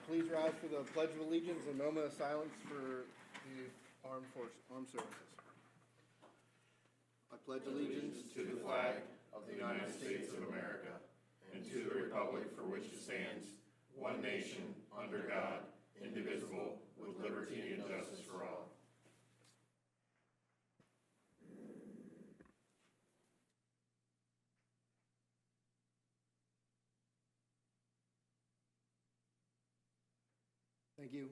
Please rise for the Pledge of Allegiance and a moment of silence for the armed services. I pledge allegiance to the flag of the United States of America and to the republic for which it stands, one nation, under God, indivisible, with liberty and justice for all. Thank you.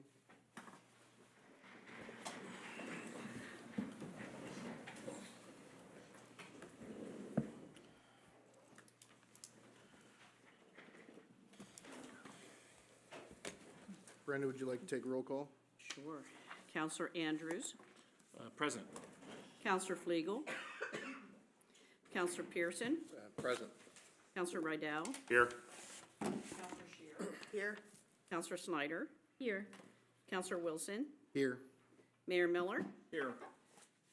Brenda, would you like to take roll call? Sure. Counselor Andrews. Present. Counselor Flegel. Counselor Pearson. Present. Counselor Rydell. Here. Counselor Shear. Here. Counselor Snyder. Here. Counselor Wilson. Here. Mayor Miller. Here.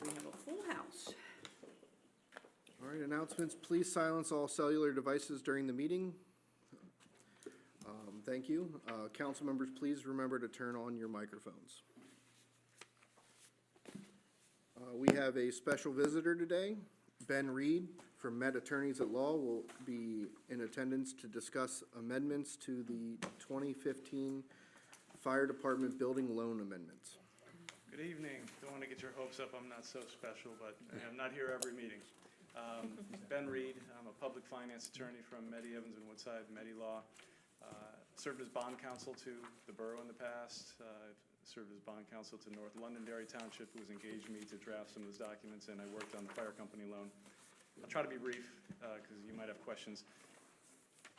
We have a full house. All right, announcements. Please silence all cellular devices during the meeting. Thank you. Council members, please remember to turn on your microphones. We have a special visitor today. Ben Reed from Met Attorneys at Law will be in attendance to discuss amendments to the 2015 Fire Department Building Loan Amendments. Good evening. Don't want to get your hopes up. I'm not so special, but I'm not here every meeting. Ben Reed. I'm a public finance attorney from Meddy Evans and Woodside, Meddy Law. Served as bond counsel to the borough in the past. I've served as bond counsel to North Londonderry Township, who has engaged me to draft some of those documents, and I worked on the fire company loan. I'll try to be brief because you might have questions.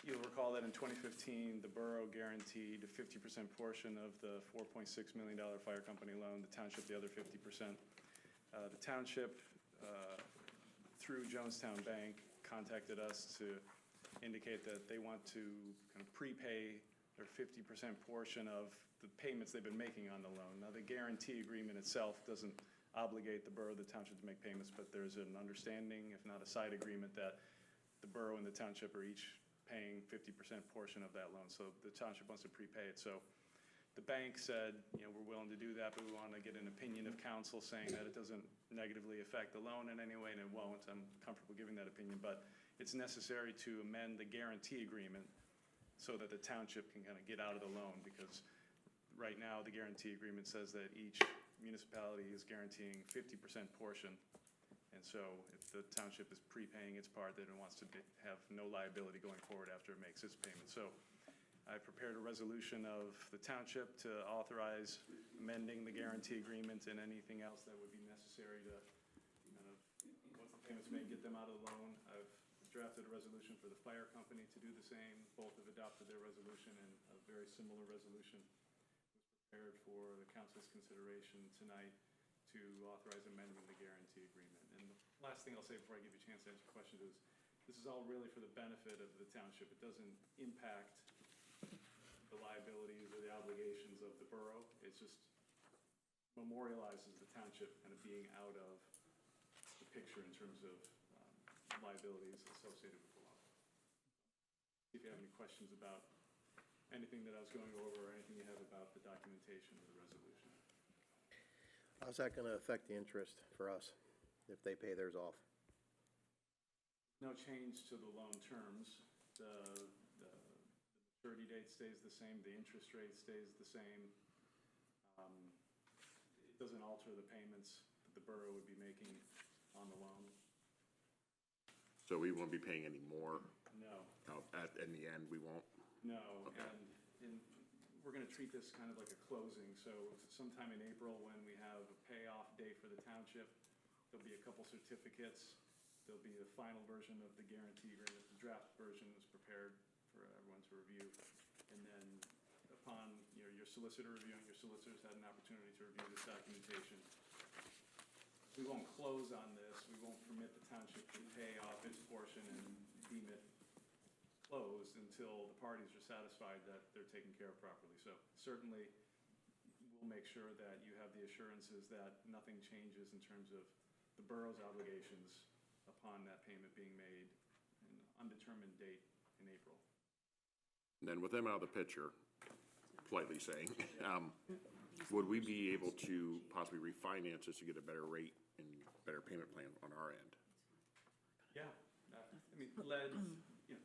You'll recall that in 2015, the borough guaranteed a 50% portion of the $4.6 million fire company loan, the township the other 50%. The township, through Jonestown Bank, contacted us to indicate that they want to kind of prepay their 50% portion of the payments they've been making on the loan. Now, the guarantee agreement itself doesn't obligate the borough, the township to make payments, but there's an understanding, if not a side agreement, that the borough and the township are each paying 50% portion of that loan. So the township wants to prepay it. So the bank said, you know, we're willing to do that, but we want to get an opinion of counsel saying that it doesn't negatively affect the loan in any way, and it won't. I'm comfortable giving that opinion, but it's necessary to amend the guarantee agreement so that the township can kind of get out of the loan, because right now the guarantee agreement says that each municipality is guaranteeing 50% portion. And so if the township is prepaying its part, then it wants to have no liability going forward after it makes its payment. So I prepared a resolution of the township to authorize amending the guarantee agreement and anything else that would be necessary to kind of, once the payments made, get them out of the loan. I've drafted a resolution for the fire company to do the same. Both have adopted their resolution, and a very similar resolution was prepared for the council's consideration tonight to authorize amending the guarantee agreement. And the last thing I'll say before I give you a chance to answer questions is, this is all really for the benefit of the township. It doesn't impact the liabilities or the obligations of the borough. It just memorializes the township kind of being out of the picture in terms of liabilities associated with the law. See if you have any questions about anything that I was going over or anything you have about the documentation of the resolution. How's that going to affect the interest for us if they pay theirs off? No change to the loan terms. The maturity date stays the same. The interest rate stays the same. It doesn't alter the payments that the borough would be making on the loan. So we won't be paying any more? No. In the end, we won't? No. Okay. And we're going to treat this kind of like a closing. So sometime in April, when we have a payoff date for the township, there'll be a couple certificates. There'll be the final version of the guarantee agreement. The draft version was prepared for everyone to review. And then upon your solicitor reviewing, your solicitors had an opportunity to review this documentation. We won't close on this. We won't permit the township to pay off its portion and deem it closed until the parties are satisfied that they're taken care of properly. So certainly we'll make sure that you have the assurances that nothing changes in terms of the borough's obligations upon that payment being made in an undetermined date in April. And then with them out of the picture, politely saying. Would we be able to possibly refinance this to get a better rate and better payment plan on our end? Yeah, I mean, lead, you know,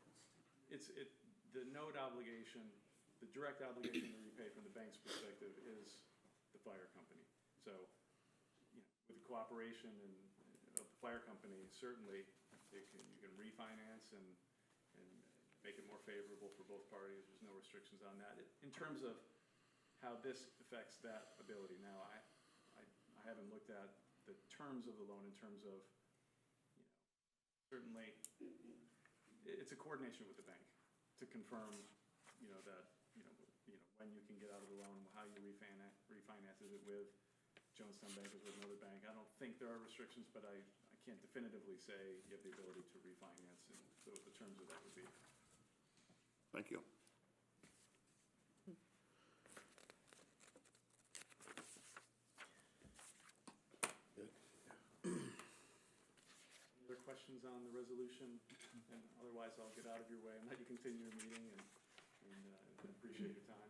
the note obligation, the direct obligation to repay from the bank's perspective is the fire company. So, you know, with the cooperation of the fire company, certainly you can refinance and make it more favorable for both parties. There's no restrictions on that. In terms of how this affects that ability, now I haven't looked at the terms of the loan in terms of, you know, certainly it's a coordination with the bank to confirm, you know, that, you know, when you can get out of the loan, how you refinance. Is it with Jonestown Bank, is it with another bank? I don't think there are restrictions, but I can't definitively say you have the ability to refinance and so what the terms of that would be. Thank you. Any other questions on the resolution? And otherwise, I'll get out of your way and let you continue your meeting and appreciate your time.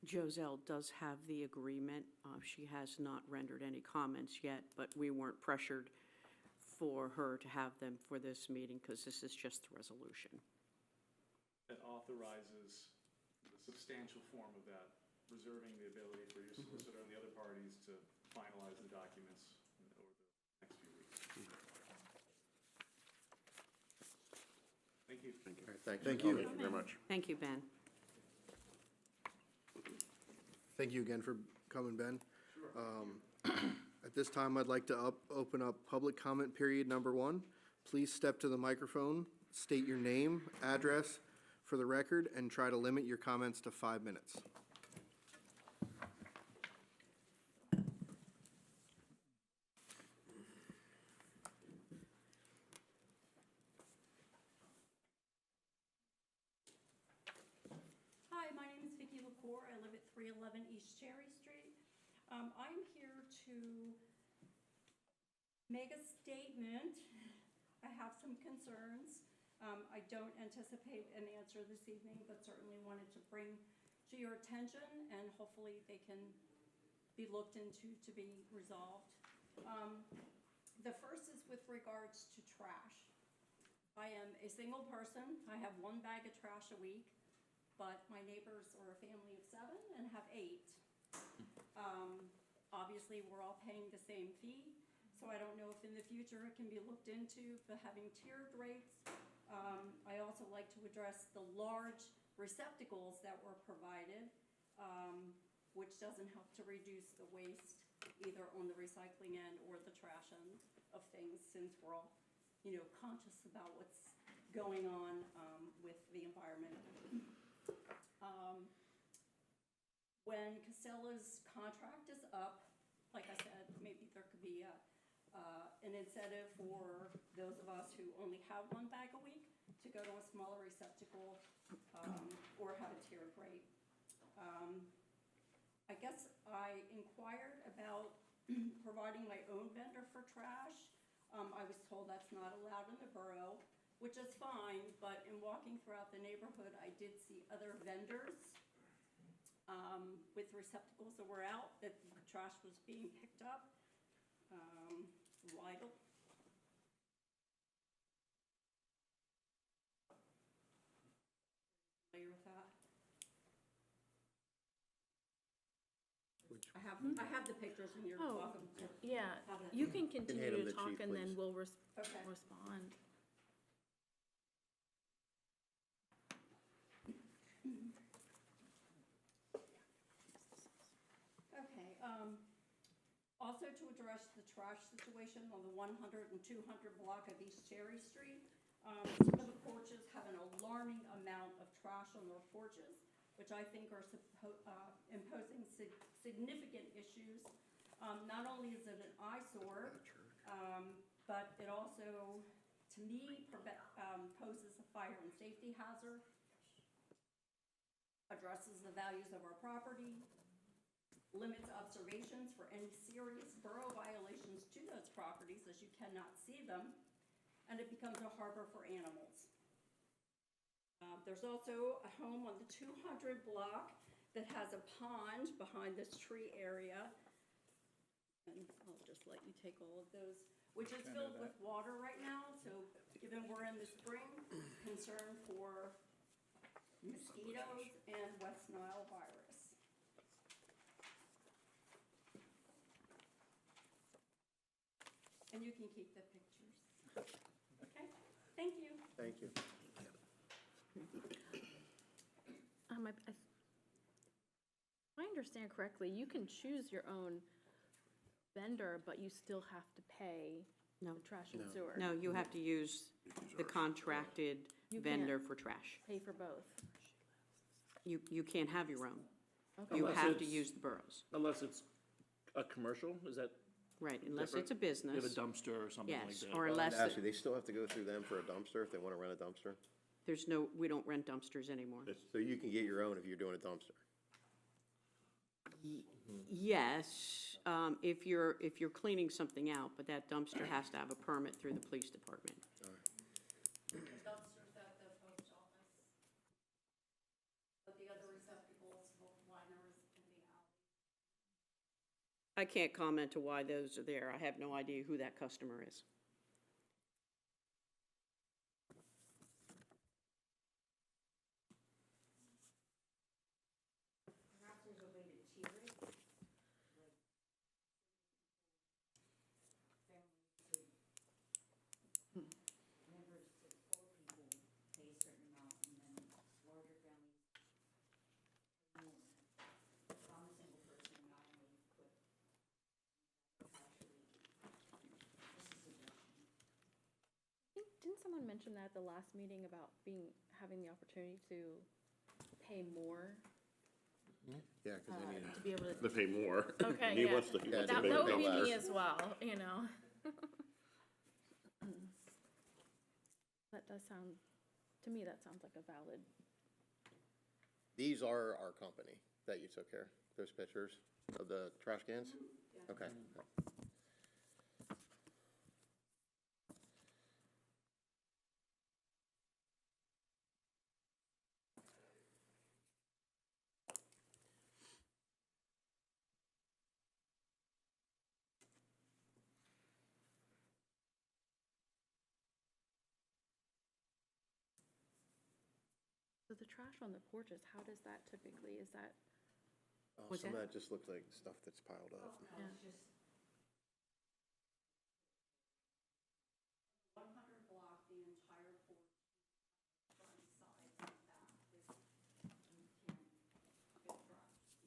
Joselle does have the agreement. She has not rendered any comments yet, but we weren't pressured for her to have them for this meeting because this is just the resolution. That authorizes the substantial form of that, reserving the ability for your solicitor and the other parties to finalize the documents over the next few weeks. Thank you. Thank you. All right, thanks. Thank you. Thank you very much. Thank you, Ben. Thank you again for coming, Ben. At this time, I'd like to open up public comment period number 1. Please step to the microphone, state your name, address for the record, and try to limit your comments to 5 minutes. Hi, my name is Vicki LaCour. I live at 311 East Cherry Street. I'm here to make a statement. I have some concerns. I don't anticipate an answer this evening, but certainly wanted to bring to your attention, and hopefully they can be looked into to be resolved. The first is with regards to trash. I am a single person. I have 1 bag of trash a week, but my neighbors are a family of 7 and have 8. Obviously, we're all paying the same fee, so I don't know if in the future it can be looked into, but having tiered rates. I also like to address the large receptacles that were provided, which doesn't help to reduce the waste either on the recycling end or the trash end of things, since we're all, you know, conscious about what's going on with the environment. When Casella's contract is up, like I said, maybe there could be an incentive for those of us who only have 1 bag a week to go to a smaller receptacle or have a tiered rate. I guess I inquired about providing my own vendor for trash. I was told that's not allowed in the borough, which is fine, but in walking throughout the neighborhood, I did see other vendors with receptacles that were out, that the trash was being picked up. Lidl. Familiar with that? I have the pictures, and you're Oh, welcome to. Yeah, have it. you can hand continue them to to talk Chief, and then please. we'll Okay. respond. Okay, also to address the trash situation on the 100 and 200 block of East Cherry Street. Some of the porches have an alarming amount of trash on their porches, which I think are imposing significant issues. Not only is it an eyesore, but it also, to me, poses a fire and safety hazard, addresses the values of our property, limits observations for any serious borough violations to those properties, as you cannot see them, and it becomes a harbor for animals. There's also a home on the 200 block that has a pond behind this tree area. And I'll just let you take all of those, which is filled with water right now, so given we're in the spring, concern for mosquitoes and West Nile virus. And you can keep the pictures. Okay, thank you. Thank you. If I understand correctly, you can choose your own vendor, but you still have to pay No. the trash and sewer. No, you have to use the contracted You vendor can't. for trash. Pay for both. You can't have your own. Okay. You Unless have to it's- use the boroughs, Unless it's a commercial, is that right, unless it's a different? You have a business, dumpster or something like yes, that? or unless, Actually, they still have to go through them for a dumpster if they want to rent a dumpster? there's no, we don't rent dumpsters anymore. So you can get your own if you're doing a dumpster? Yes, if you're cleaning something out, but that dumpster has to have a permit through the police department. Dumpsters at the post office. But the other receptacles, liners in the alley. I can't comment to why those are there. I have no idea who that customer is. Perhaps there's a way to tier it, like families to, members to 4 people pay a certain amount, and then larger families pay more. If I'm a single person and I only put, actually, this is a suggestion. Didn't someone mention that at the last meeting about having the opportunity to pay more, Yeah, because they need to be able to? To pay more. Okay, He yeah. wants to, he Yeah, wants to That make would it be go me less. as well, you know? That does sound, to me, that sounds like a valid, These are our company that you took here, those pictures of the trash cans? Okay. so the trash on the porches, how does that typically, is that, What's Some of that? that just looks like stuff that's piled up. No, Yeah. it's just 100 block, the entire porch, front, sides, and back. You can't fit trash.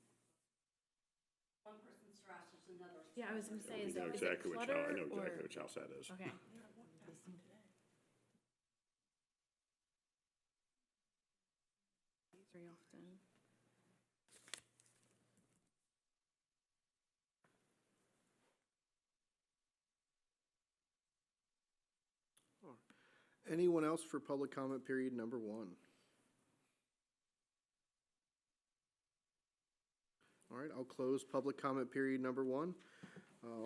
One person's trash is another's. yeah, I was gonna say, I is know it exactly which house, clutter I know or? exactly which house that is. Okay. Very often. Anyone else for public comment period number 1? All right, I'll close public comment period number 1.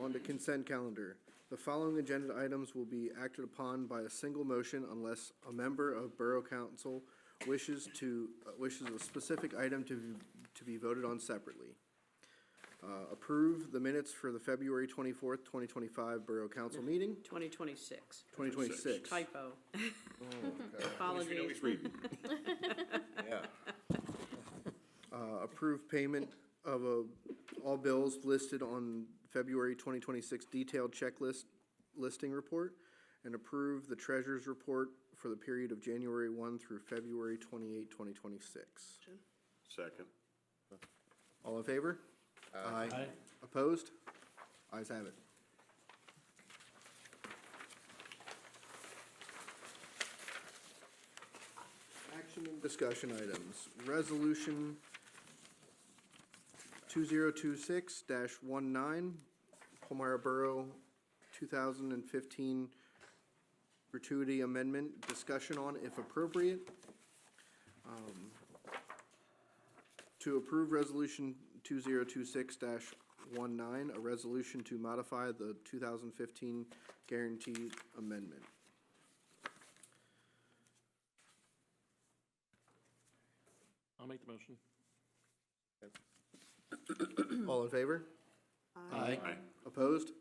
On to consent calendar. The following agenda items will be acted upon by a single motion unless a member of Borough Council wishes a specific item to be voted on separately. Approve the minutes for the February 24th, 2025 Borough Council meeting, 2026. 2026. Typo. We Apologies. always read. Yeah. Approve payment of all bills listed on February 2026 detailed checklist listing report, and approve the treasurer's report for the period of January 1 through February 28, 2026. Second. All in favor? Aye. Opposed? Ayes have it. Action and discussion items. Resolution 2026-19, Palmyra Borough 2015 gratuity amendment, discussion on if appropriate. To approve Resolution 2026-19, a resolution to modify the 2015 guarantee amendment. I'll make the motion. All in favor? Aye. Opposed?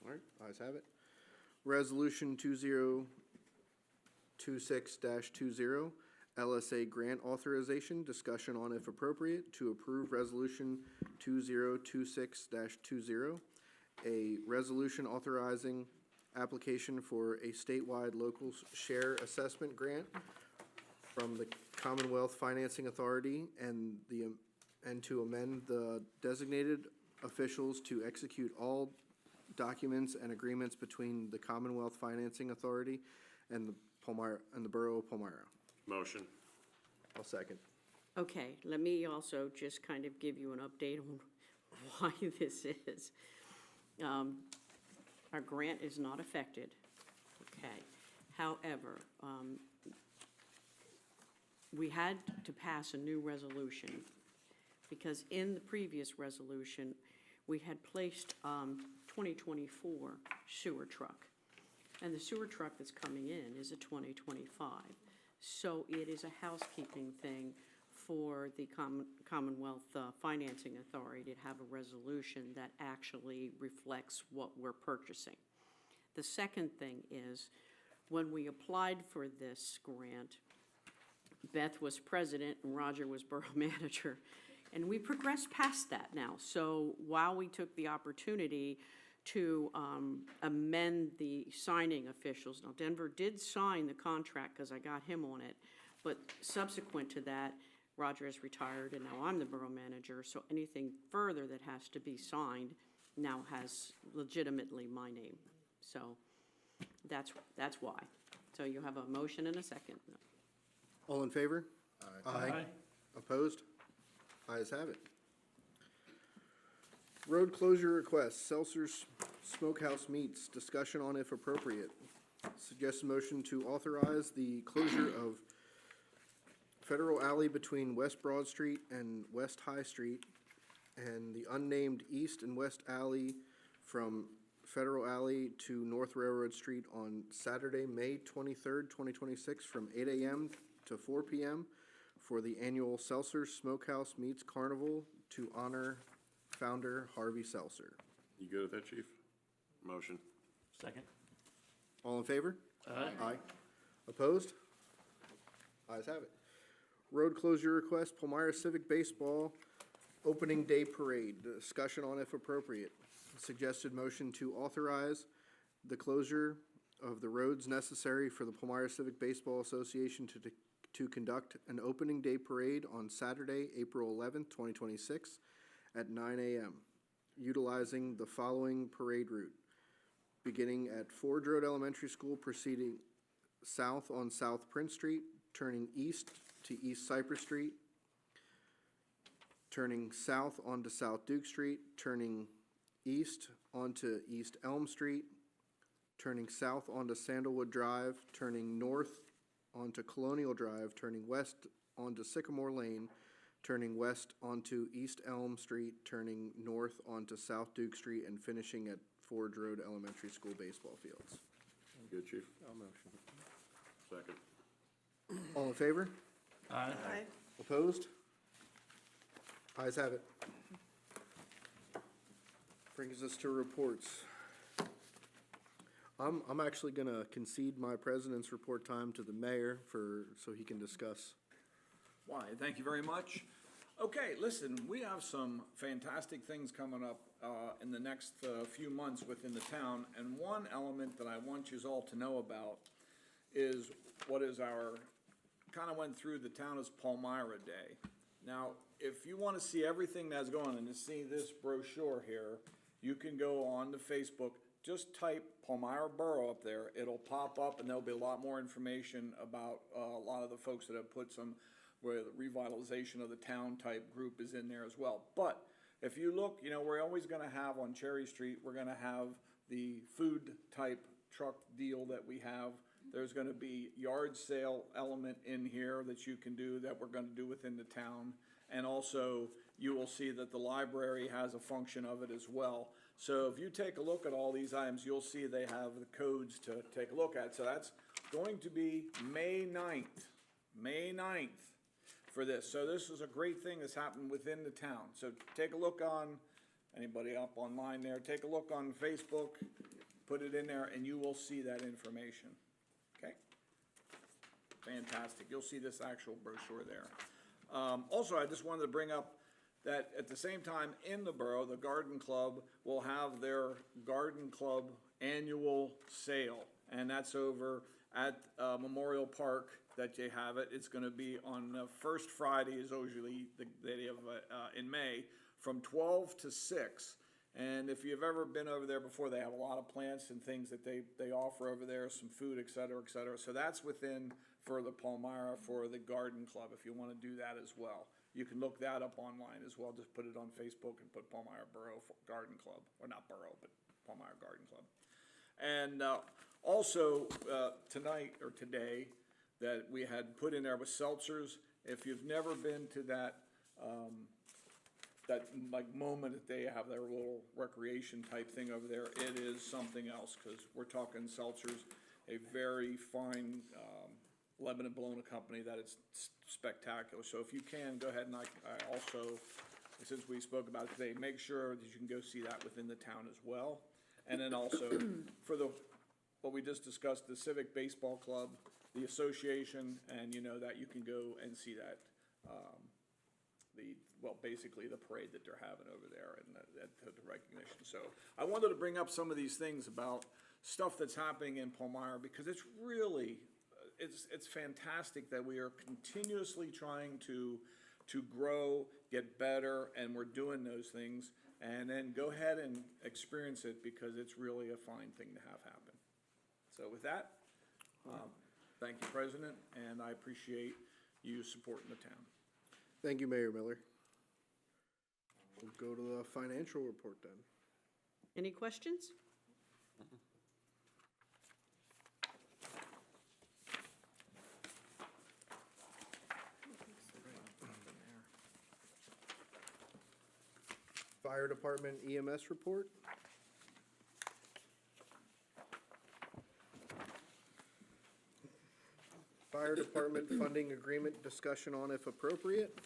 All right, ayes have it. Resolution 2026-20, LSA grant authorization, discussion on if appropriate, to approve Resolution 2026-20, a resolution authorizing application for a statewide local share assessment grant from the Commonwealth Financing Authority and to amend the designated officials to execute all documents and agreements between the Commonwealth Financing Authority and the Borough of Palmyra. Motion. I'll second. Okay, let me also just kind of give you an update on why this is. Our grant is not affected, okay? However, we had to pass a new resolution because in the previous resolution, we had placed 2024 sewer truck. And the sewer truck that's coming in is a 2025. So it is a housekeeping thing for the Commonwealth Financing Authority to have a resolution that actually reflects what we're purchasing. The second thing is, when we applied for this grant, Beth was president and Roger was borough manager, and we progressed past that now. So while we took the opportunity to amend the signing officials. Now, Denver did sign the contract because I got him on it, but subsequent to that, Roger has retired and now I'm the borough manager, so anything further that has to be signed now has legitimately my name. So that's why. So you have a motion and a second. All in favor? Aye. Opposed? Ayes have it. Road closure request, Seltzer's Smokehouse Meats, discussion on if appropriate. Suggested motion to authorize the closure of Federal Alley between West Broad Street and West High Street, and the unnamed East and West Alley from Federal Alley to North Railroad Street on Saturday, May 23rd, 2026, from 8 a.m. to 4 p.m. for the annual Seltzer's Smokehouse Meats Carnival to honor founder Harvey Seltzer. You good with that, Chief? Motion. Second. All in favor? Aye. Aye. Opposed? Ayes have it. Road closure request, Palmyra Civic Baseball Opening Day Parade, discussion on if appropriate. Suggested motion to authorize the closure of the roads necessary for the Palmyra Civic Baseball Association to conduct an opening day parade on Saturday, April 11th, 2026 at 9 a.m., utilizing the following parade route. Beginning at Ford Road Elementary School, proceeding south on South Prince Street, turning east to East Cypress Street, turning south onto South Duke Street, turning east onto East Elm Street, turning south onto Sandalwood Drive, turning north onto Colonial Drive, turning west onto Sycamore Lane, turning west onto East Elm Street, turning north onto South Duke Street, and finishing at Ford Road Elementary School baseball fields. Good, Chief? I'll motion. Second. All in favor? Aye. Opposed? Ayes have it. Brings us to reports. I'm actually gonna concede my president's report time to the mayor so he can discuss. Why, thank you very much. Okay, listen, we have some fantastic things coming up in the next few months within the town, and one element that I want you all to know about is what is our, kind of went through the town as Palmyra Day. Now, if you want to see everything that's going on and to see this brochure here, you can go on to Facebook, just type Palmyra Borough up there, it'll pop up and there'll be a lot more information about a lot of the folks that have put some, where the revitalization of the town type group is in there as well. But if you look, you know, we're always gonna have on Cherry Street, we're gonna have the food type truck deal that we have. There's gonna be yard sale element in here that you can do, that we're gonna do within the town. And also, you will see that the library has a function of it as well. So if you take a look at all these items, you'll see they have the codes to take a look at. So that's going to be May 9th. May 9th. for this. So this is a great thing that's happened within the town. So take a look on, anybody up online there, take a look on Facebook, put it in there, and you will see that information. Okay? Fantastic. You'll see this actual brochure there. Also, I just wanted to bring up that at the same time in the borough, the Garden Club will have their Garden Club annual sale. And that's over at Memorial Park that they have it. It's gonna be on the first Friday is usually the day of, in May, from 12 to 6. And if you've ever been over there before, they have a lot of plants and things that they offer over there, some food, et cetera, et cetera. So that's within for the Palmyra for the Garden Club, if you wanna do that as well. You can look that up online as well, just put it on Facebook and put Palmyra Borough Garden Club, or not Borough, but Palmyra Garden Club. And also, tonight or today, that we had put in there was seltzers. If you've never been to that, that like moment that they have their little recreation type thing over there, it is something else, because we're talking seltzers, a very fine Lebanon Bologna company that is spectacular. So if you can, go ahead, and I also, since we spoke about it today, make sure that you can go see that within the town as well. And then also, for what we just discussed, the Civic Baseball Club, the association, and you know that you can go and see that, basically the parade that they're having over there and the recognition. So I wanted to bring up some of these things about stuff that's happening in Palmyra, because it's really, it's fantastic that we are continuously trying to grow, get better, and we're doing those things. And then go ahead and experience it, because it's really a fine thing to have happen. So with that, thank you, President, and I appreciate you supporting the town. Thank you, Mayor Miller. We'll go to the financial report then. Any questions? Fire Department EMS report. Fire Department funding agreement discussion on if appropriate.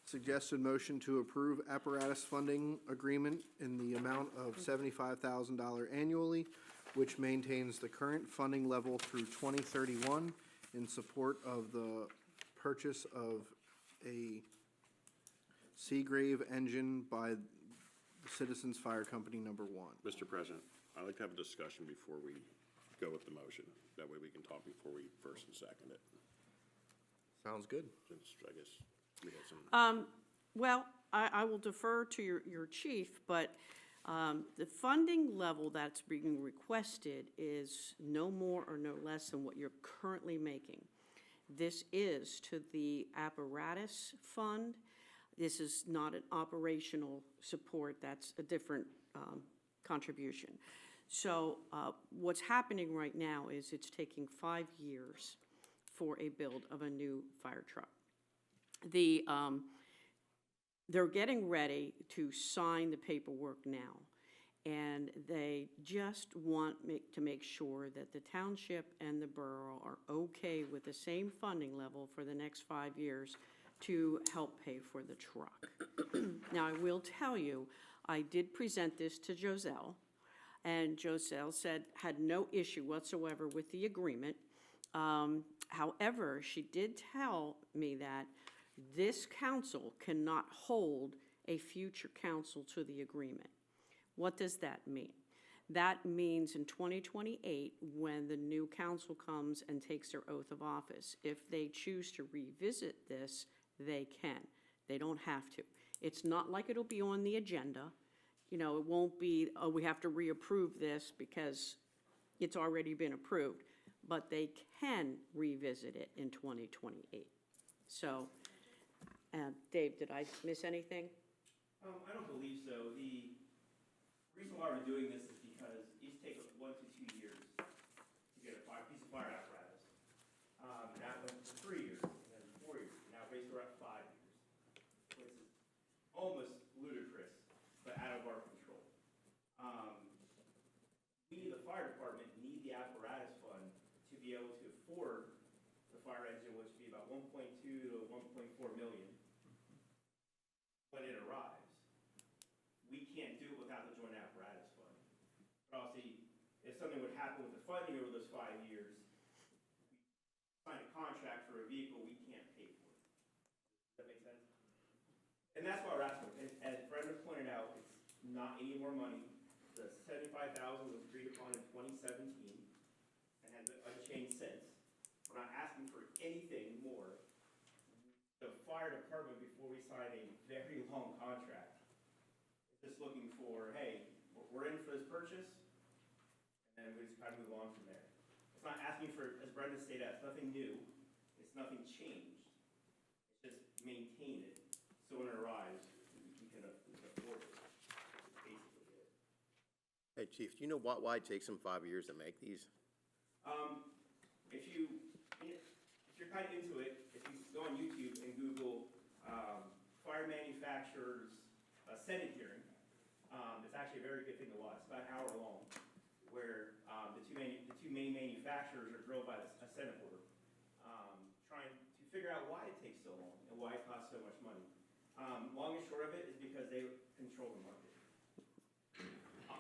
Suggested motion to approve apparatus funding agreement in the amount of $75,000 annually, which maintains the current funding level through 2031 in support of the purchase of a Seagrave engine by Citizens Fire Company Number 1. Mr. President, I'd like to have a discussion before we go with the motion. That way we can talk before we first and second it, Sounds good. since I guess we had some. Well, I will defer to your chief, but the funding level that's being requested is no more or no less than what you're currently making. This is to the apparatus fund. This is not an operational support. That's a different contribution. So what's happening right now is it's taking 5 years for a build of a new fire truck. They're getting ready to sign the paperwork now, and they just want to make sure that the township and the borough are okay with the same funding level for the next 5 years to help pay for the truck. Now, I will tell you, I did present this to Joselle, and Joselle had no issue whatsoever with the agreement. However, she did tell me that this council cannot hold a future council to the agreement. What does that mean? That means in 2028, when the new council comes and takes their oath of office, if they choose to revisit this, they can. They don't have to. It's not like it'll be on the agenda. You know, it won't be, oh, we have to reapprove this because it's already been approved. But they can revisit it in 2028. So, Dave, did I miss anything? I don't believe so. The reason why we're doing this is because it used to take 1 to 2 years to get a piece of fire apparatus. That went to 3 years, and then 4 years, and now raised we're at 5 years. Which is almost ludicrous, but out of our control. We, the fire department, need the apparatus fund to be able to afford the fire engine, which would be about $1.2 it arrives, we can't do it without the joint apparatus fund. But obviously, if something would happen with the funding over those 5 years, sign a contract for a vehicle we can't pay for. Does that make sense? And that's why we're asking, and as Brenda pointed out, it's not any more money. The $75,000 was agreed upon in 2017 and has been unchanged since. We're not asking for anything more. The fire department, before we sign a very long contract, is just looking for, hey, we're in for this purchase, and then we just kind of move on from there. It's not asking for, as Brenda stated, it's nothing new, it's nothing changed. It's just maintain it, so when it arrives, we can afford it. That's basically it. Hey, Chief, do you know why it takes them 5 years to make these? If you're kind of into it, if you go on YouTube and Google fire manufacturers Senate hearing, it's actually a very good thing to watch. It's about an hour long, where the two main manufacturers are grilled by a Senate board, trying to figure out why it takes so long and why it costs so much money. Long and short of it is because they control the market.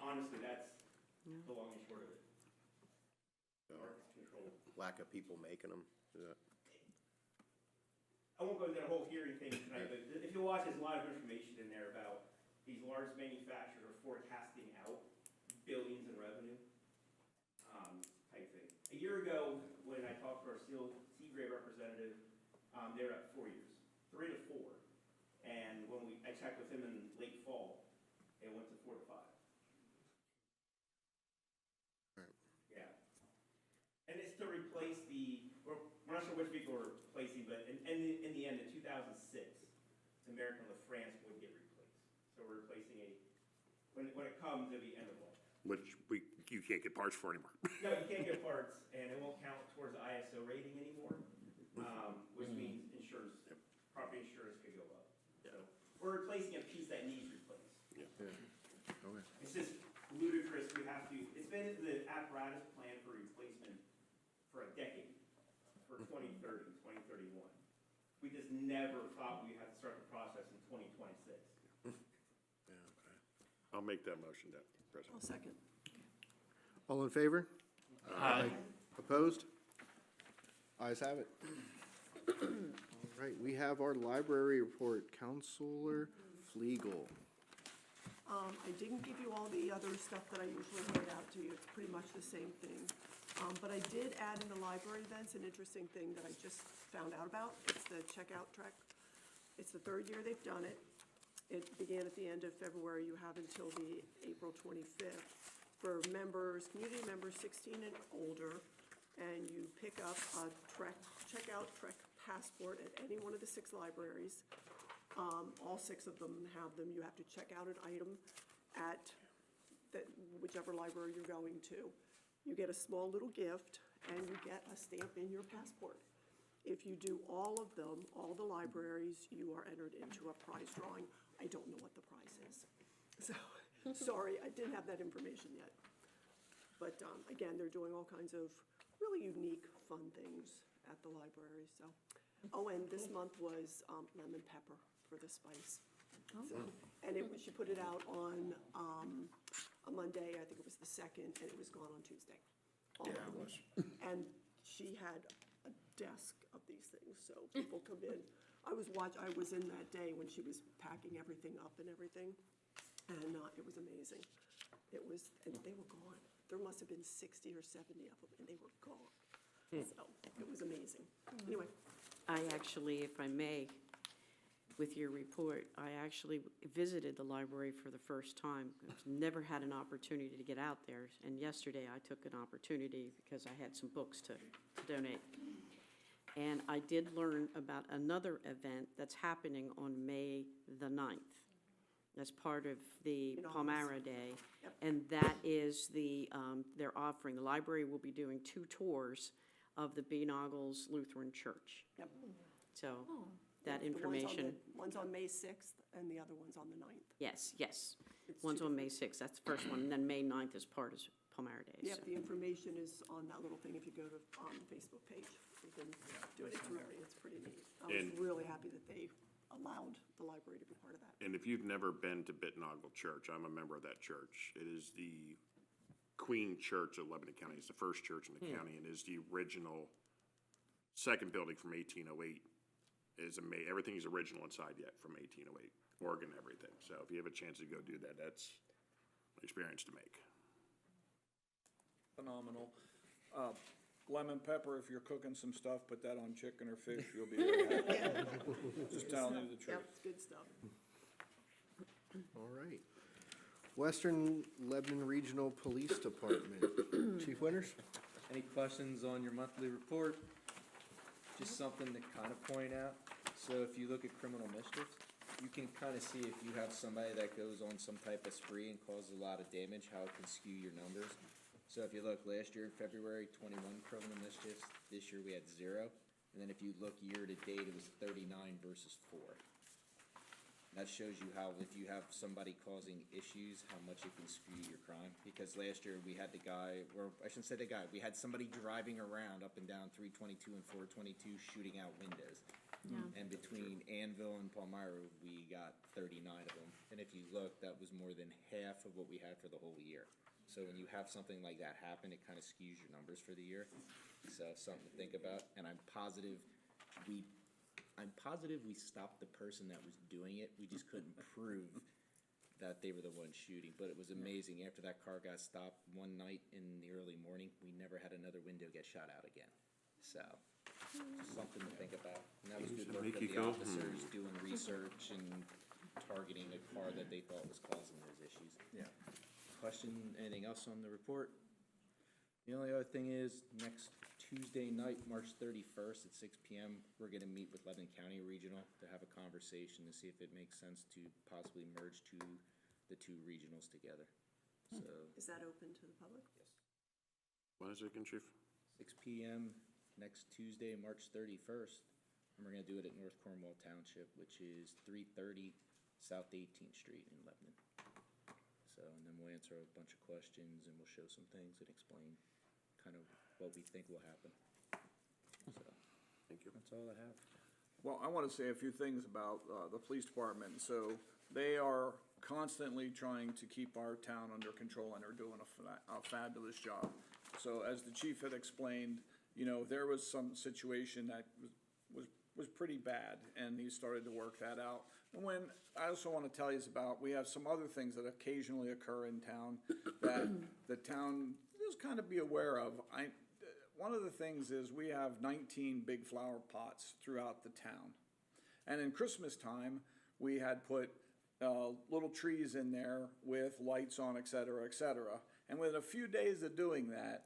Honestly, that's the long and short of it. Market's controlled. Lack of people making them? I won't go into the whole hearing thing tonight, but if you watch, there's a lot of information in there about these large manufacturers are forecasting out billions in revenue, type thing. A year ago, when I talked to our Seagrave representative, they were at 4 years, 3 to 4. And when I checked with him in late fall, it went to 4 to 5. Yeah. And it's to replace we're not sure which vehicle we're replacing, but in the end, in 2006, the American LaFrance would get replaced. So we're replacing when it comes, it'll be end of life. Which you can't get parts for anymore. No, you can't get parts, and it won't count towards the ISO rating anymore, which means property insurance could go up. So we're replacing a piece that needs replaced. Okay. It's just ludicrous. It's been in the apparatus plan for replacement for a decade, for 2030, 2031. We just never thought we'd have to start the process in 2026. I'll make that motion, President. I'll second. All in favor? Aye. Opposed? Ayes have it. All right, we have our library report. Counselor Flegel. I didn't give you all the other stuff that I usually hand out to you. It's pretty much the same thing. But I did add in the library events an interesting thing that I just found out about. It's the checkout trek. It's the 3rd year they've done it. It began at the end of February. You have until the April 25th for members, community members 16 and older, and you pick up a checkout trek passport at any one of the 6 libraries. All 6 of them have them. You have to check out an item at whichever library you're going to. You get a small little gift, and you get a stamp in your passport. If you do all of them, all the libraries, you are entered into a prize drawing. I don't know what the prize is. So, sorry, I didn't have that information yet. But again, they're doing all kinds of really unique, fun things at the library, so. Oh, and this month was lemon pepper for the spice. So, and she put it out on a Monday, I think it was the 2nd, and it was gone on Tuesday. Yeah, it was. And she had a desk of these things, so people come in. I was in that day when she was packing everything up and everything, and it was amazing. And they were gone. There must have been 60 or 70 of them, and they were gone. So it was amazing. Anyway. I actually, if I may, with your report, I actually visited the library for the first time. I've never had an opportunity to get out there, and yesterday I took an opportunity because I had some books to donate. And I did learn about another event that's happening on May the 9th. That's part of the Palmyra Day. Yep. And that is they're offering, the library will be doing 2 tours of the B. Noggles Lutheran Church. Yep. So that information. One's on May 6th, and the other one's on the 9th. Yes. It's One's 2 on May 6th, that's the first one, and then May 9th is part of Palmyra Day. Yep, so. the information is on that little thing if you go to the Facebook page. You can do it. It's pretty neat. I was And- really happy that they allowed the library to be part of that. And if you've never been to Bitnogle Church, I'm a member of that church. It is the Queen Church of Lebanon County. It's the first church in the county, and is the original second building from 1808. Everything is original inside yet from 1808, organ, everything. So if you have a chance to go do that, that's an experience to make. Phenomenal. Lemon pepper, if you're cooking some stuff, put that on chicken or fish, you'll be very happy. Just telling you the truth. Yep, it's good stuff. All right. Western Lebanon Regional Police Department. Chief Winters? Any questions on your monthly report? Just something to kind of point out. So if you look at criminal mischief, you can kind of see if you have somebody that goes on some type of spree and causes a lot of damage, how it can skew your numbers. So if you look last year, February, 21 criminal mischiefs. This year we had 0. And then if you look year to date, it was 39 versus 4. That shows you how, if you have somebody causing issues, how much it can skew your crime. Because last year we had the guy, or I shouldn't say the guy, we had somebody driving around up and down 322 and 422 shooting out windows. And between Anvil and Palmyra, we got 39 of them. And if you look, that was more than half of what we had for the whole year. So when you have something like that happen, it kind of skews your numbers for the year. So something to think about. And I'm positive we stopped the person that was doing it. We just couldn't prove that they were the ones shooting. But it was amazing. After that car got stopped one night in the early morning, we never had another window get shot out again. So just something to think about. And that was good work of the officers doing research and targeting a car that they thought was causing those issues. Yeah. Question, anything else on the report? The only other thing is, next Tuesday night, March 31st at 6 p.m., we're gonna meet with Lebanon County Regional to have a conversation to see if it makes sense to possibly merge the two regionals together. So, Is that open to the public? yes, When is it again, Chief? 6 p.m. next Tuesday, March 31st, and we're gonna do it at North Cornwall Township, which is 330 South 18th Street in Lebanon. So, and then we'll answer a bunch of questions and we'll show some things and explain kind of what we think will happen. So, Thank you. that's all I have. Well, I want to say a few things about the police department. So they are constantly trying to keep our town under control, and are doing a fabulous job. So as the chief had explained, you know, there was some situation that was pretty bad, and he started to work that out. And when, I also want to tell you about, we have some other things that occasionally occur in town that the town just kind of be aware of. One of the things is we have 19 big flower pots throughout the town. And in Christmas time, we had put little trees in there with lights on, et cetera, et cetera. And within a few days of doing that,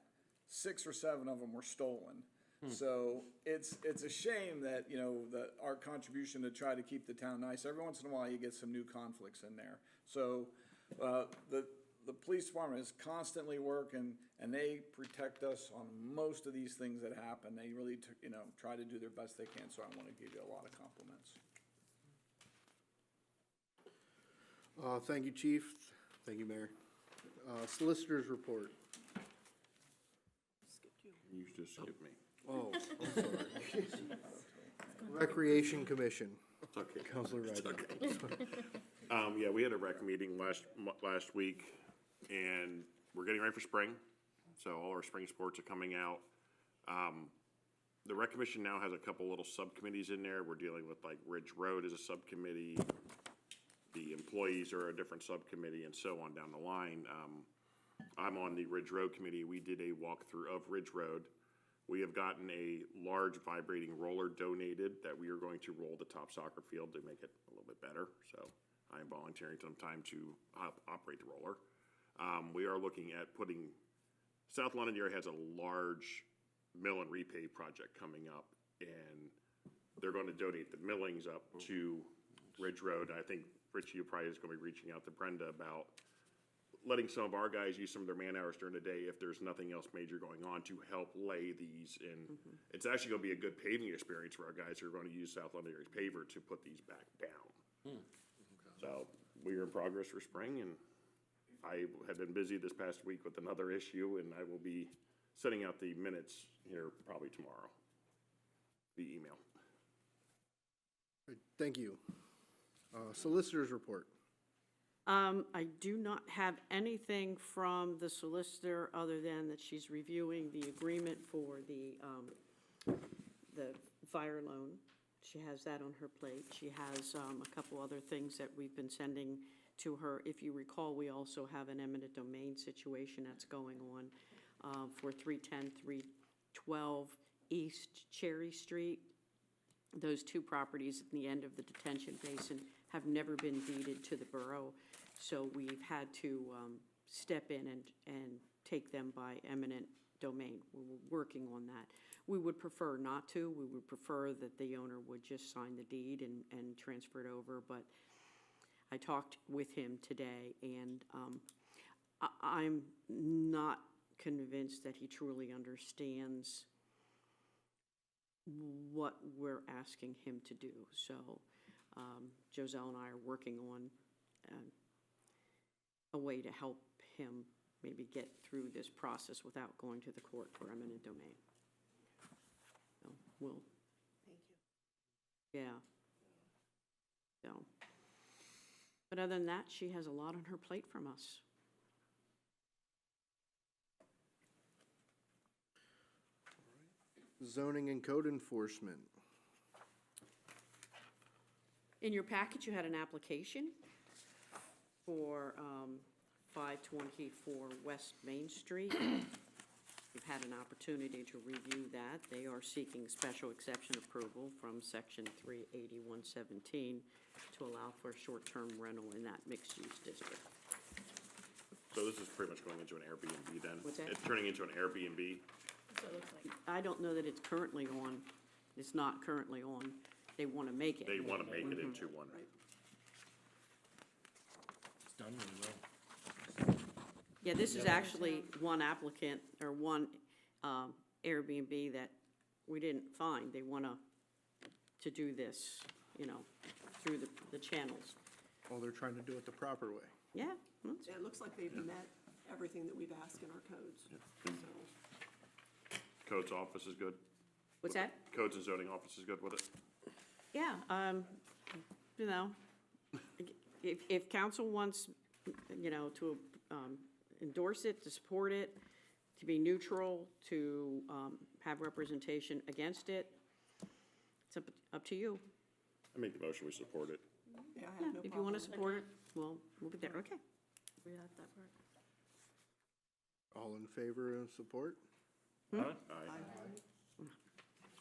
6 or 7 of them were stolen. So it's a shame that, you know, our contribution to try to keep the town nice, every once in a while you get some new conflicts in there. So the police department is constantly working, and they protect us on most of these things that happen. They really, try to do their best they can, so I want to give you a lot of compliments. Thank you, Chief. Thank you, Mayor. Solicitor's report. Skipped you. You just skipped me. Oh, I'm sorry. Recreation Commission. It's okay. Counselor It's Ryder. okay. Yeah, we had a rec meeting last week, and we're getting ready for spring, so all our spring sports are coming out. The rec commission now has a couple little subcommittees in there. We're dealing with like Ridge Road as a subcommittee. The employees are a different subcommittee, and so on down the line. I'm on the Ridge Road committee. We did a walkthrough of Ridge Road. We have gotten a large vibrating roller donated that we are going to roll the top soccer field to make it a little bit better. So I am volunteering some time to operate the roller. We are looking at putting, South London area has a large mill and repave project coming up, and they're going to donate the millings up to Ridge Road. I think Richie, you probably is going to be reaching out to Brenda about letting some of our guys use some of their man hours during the day if there's nothing else major going on to help lay these in. It's actually going to be a good paving experience for our guys who are going to use South London area's paver to put these back down. So we are in progress for spring, and I have been busy this past week with another issue, and I will be sending out the minutes here probably tomorrow via email. Thank you. Solicitor's report. I do not have anything from the solicitor other than that she's reviewing the agreement for the fire loan. She has that on her plate. She has a couple other things that we've been sending to her. If you recall, we also have an eminent domain situation that's going on for 310, 312 East Cherry Street. Those two properties at the end of the detention basin have never been deeded to the borough, so we've had to step in and take them by eminent domain. We're working on that. We would prefer not to. We would prefer that the owner would just sign the deed and transfer it over, but I talked with him today, and I'm not convinced that he truly understands what we're asking him to do. So Joselle and I are working on a way to help him maybe get through this process without going to the court for eminent domain. So we'll. Thank you. Yeah. So, but other than that, she has a lot on her plate from us. Zoning and code enforcement. In your package, you had an application for 524 West Main Street. You've had an opportunity to review that. They are seeking special exception approval from section 38117 to allow for short-term rental in that mixed-use district. So this is pretty much going into an Airbnb then? What's that? It's turning into an Airbnb? That's what it looks like. I don't know that it's currently on. It's not currently on. They want to make it. They want to make it into one. It's done really well. Yeah, this is actually one applicant, or one Airbnb that we didn't find. They want to do this, you know, through the channels. Well, they're trying to do it the proper way. Yeah, Yeah, it looks like they've met everything that we've asked in our codes. So, Codes office is good? what's that? Codes and zoning office is good with it? Yeah, you know, if council wants, you know, to endorse it, to support it, to be neutral, to have representation against it, it's up to you. I make the motion, we support it. yeah, I Yeah, have no problem. if you want to support it, we'll move it there, okay. Read out that part. All in favor of support? Aye. Aye.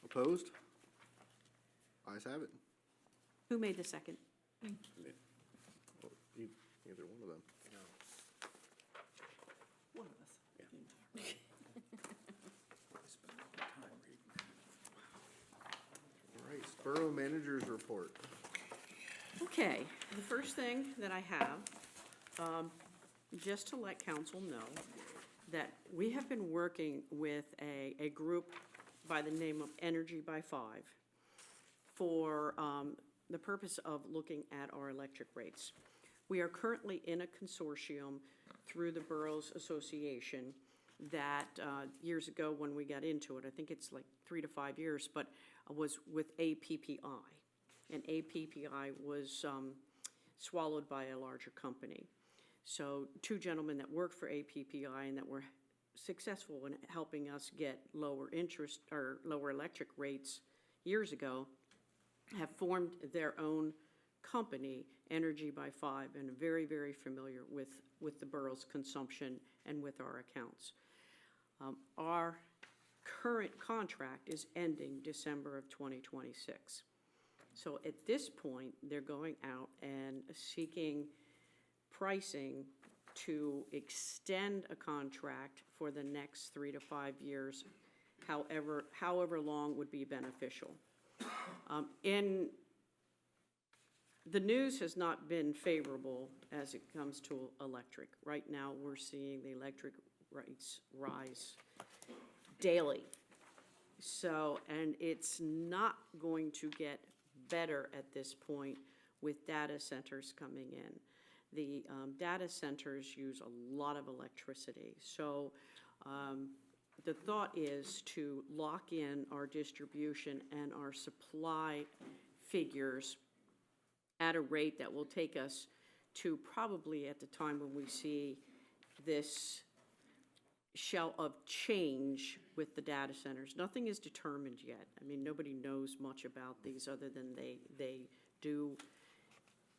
Opposed? Ayes have it. Who made the second? Either one of them. One of us. All right, Borough Manager's report. Okay, the first thing that I have, just to let council know, that we have been working with a group by the name of Energy by Five for the purpose of looking at our electric rates. We are currently in a consortium through the Boroughs Association that years ago when we got into it, I think it's like 3 to 5 years, but was with APPI. And APPI was swallowed by a larger company. So two gentlemen that worked for APPI and that were successful in helping us get lower interest or lower electric rates years ago have formed their own company, Energy by Five, and are very, very familiar with the borough's consumption and with our accounts. Our current contract is ending December of 2026. So at this point, they're going out and seeking pricing to extend a contract for the next 3 to 5 years, however long would be beneficial. The news has not been favorable as it comes to electric. Right now, we're seeing the electric rates rise daily. So, and it's not going to get better at this point with data centers coming in. The data centers use a lot of electricity. So the thought is to lock in our distribution and our supply figures at a rate that will take us to probably at the time when we see this shell of change with the data centers. Nothing is determined yet. I mean, nobody knows much about these other than they do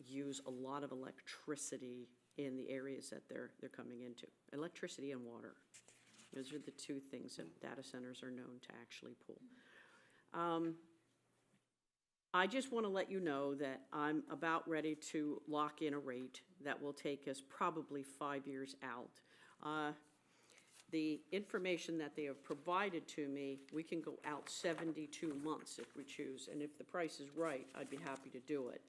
use a lot of electricity in the areas that they're coming into. Electricity and water. Those are the two things that data centers are known to actually pull. I just want to let you know that I'm about ready to lock in a rate that will take us probably 5 years out. The information that they have provided to me, we can go out 72 months if we choose, and if the price is right, I'd be happy to do it.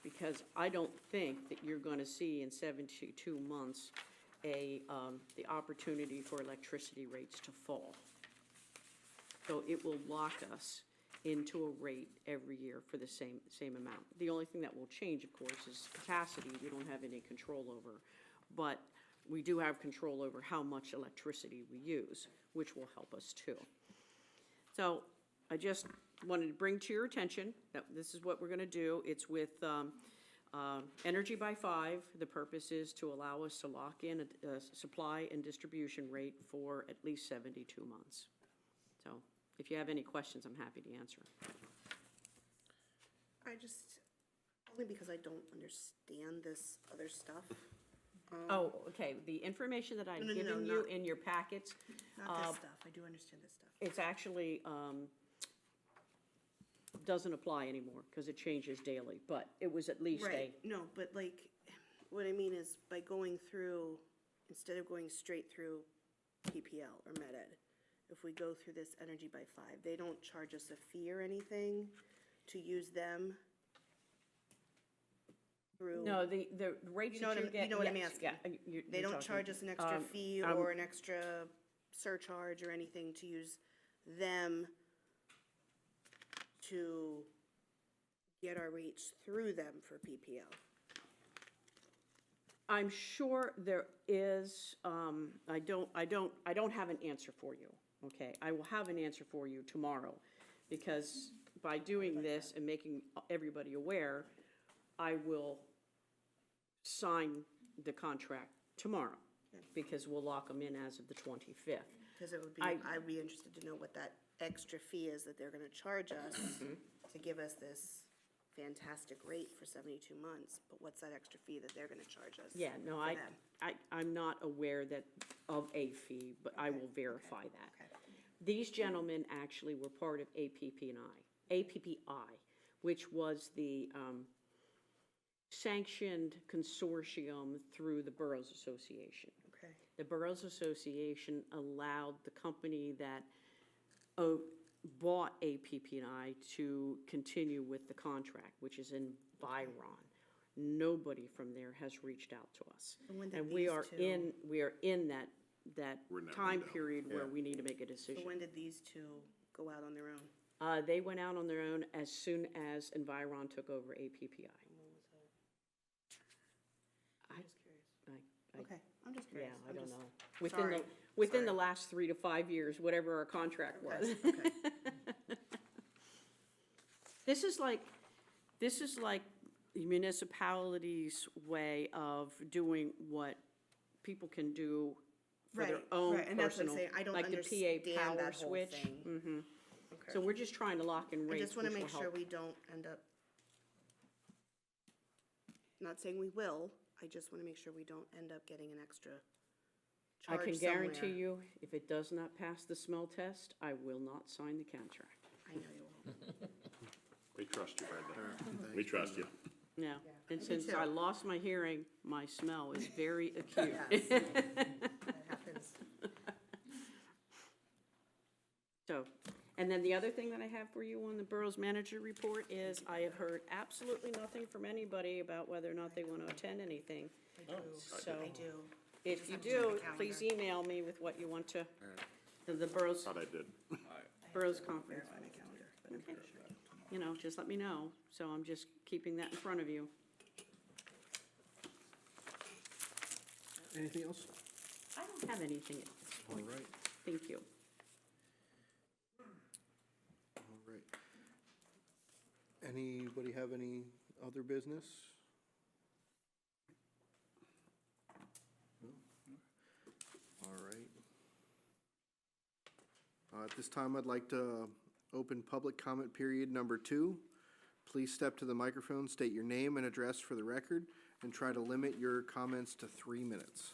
Because I don't think that you're going to see in 72 months the opportunity for electricity rates to fall. So it will lock us into a rate every year for the same amount. The only thing that will change, of course, is capacity. We don't have any control over. But we do have control over how much electricity we use, which will help us too. So I just wanted to bring to your attention that this is what we're going to do. It's with Energy by 5. The purpose is to allow us to lock in a supply and distribution rate for at least 72 months. So if you have any questions, I'm happy to answer. Only because I don't understand this other stuff. Oh, okay, the information that I've given you in your packets, Not this stuff, I do understand this stuff. it's actually, doesn't apply anymore, because it changes daily, but it was at least Right, no, but like, what I mean is by going through, instead of going straight through PPL or Med Ed, if we go through this Energy by 5, they don't charge us a fee or anything to use them through? No, the rates You know that what you I'm- get. you know what I'm yes, asking? yeah, They you're don't talking- charge us an extra fee or an extra surcharge or anything to use them to get our rates through them for PPL? I'm sure there is, I don't have an answer for you, okay? I will have an answer for you tomorrow, because by doing this and making everybody aware, I will sign the contract tomorrow, because we'll lock them in as of the 25th. Because it would be, I- I'd be interested to know what that extra fee is that they're gonna charge us to give us this fantastic rate for 72 months, but what's that extra fee that they're gonna charge us? Yeah, no, for them? I'm not aware of a fee, but I will verify that. Okay. These gentlemen actually were part of APPI, which was the sanctioned consortium through the Boroughs Association. Okay. The Boroughs Association allowed the company that bought APPI to continue with the contract, which is Environ. Nobody from there has reached out to us. And when did And we these are two- in that We're in that time window. period where Yeah. we need to make a So decision. when did these two go out on their own? They went out on their own as soon as Environ took over APPI. I'm just curious. I- Okay, I'm just Yeah, curious. I I'm don't just- know. Sorry. Within the Sorry. last 3 to 5 years, whatever our contract was. Okay, okay. This is like the municipality's way of doing what people can do for their Right, own right, and that's what I'm personal, saying. I don't like the understand PA power that whole switch. thing. Mhm. Okay. So we're just trying to lock in I rates, just wanna which will make sure help. we don't end up, not saying we will, I just wanna make sure we don't end up getting an extra I charge can guarantee somewhere. you, if it does not pass the smell test, I will not sign the contract. I know you won't. We trust you, Brenda. Thanks, We trust you. Yeah, and me since too. I lost my hearing, my smell is very acute. Yes. That happens. So, and then the other thing that I have for you on the borough's manager report is I have heard absolutely nothing from anybody about whether or not they want to attend anything. I do, So I do. if just you have to check do, the please calendar. email me with what you want to, the borough's, Thought I did. borough's conference. Verify my calendar, but I'm Okay. pretty sure I don't. You know, just let me know. So I'm just keeping that in front of you. Anything else? I don't have anything at this All point. right, Thank you. all right. Anybody have any Other business? No? All right. At this time, I'd like to open public comment period number 2. Please step to the microphone, state your name and address for the record, and try to limit your comments to 3 minutes.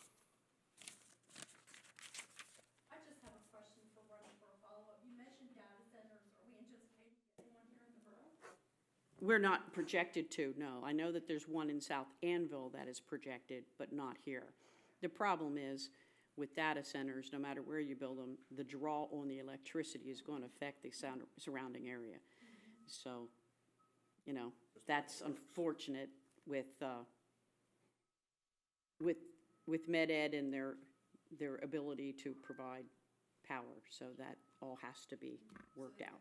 I just have a question for a follow-up. You mentioned data centers. Are we anticipating getting one here in the borough? We're not projected to, no. I know that there's one in South Anvil that is projected, but not here. The problem is, with data centers, no matter where you build them, the draw on the electricity is going to affect the surrounding area. So, you know, that's unfortunate with Med Ed and their ability to provide power. So that all has to be worked out.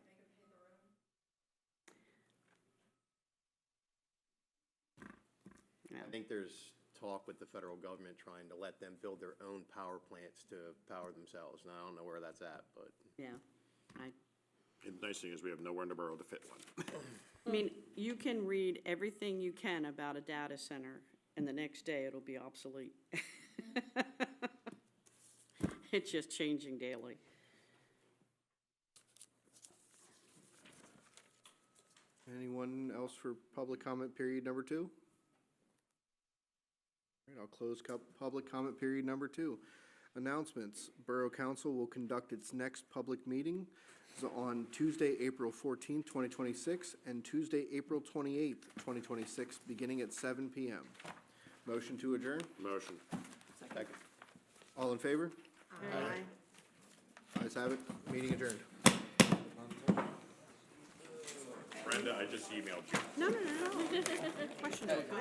I think there's talk with the federal government trying to let them build their own power plants to power themselves, and I don't know where that's at, but. Yeah. And the nice thing is we have nowhere in the borough to fit one. I mean, you can read everything you can about a data center, and the next day it'll be obsolete. It's just changing daily. Anyone else for public comment period number 2? All right, I'll close public comment period number 2. Announcements. Borough Council will conduct its next public meeting on Tuesday, April 14th, 2026, and Tuesday, April 28th, 2026, beginning at 7 p.m. Motion to adjourn? Motion. Second. All in favor? Aye. Ayes have it. Meeting adjourned. Brenda, I just emailed you. No. Question. I've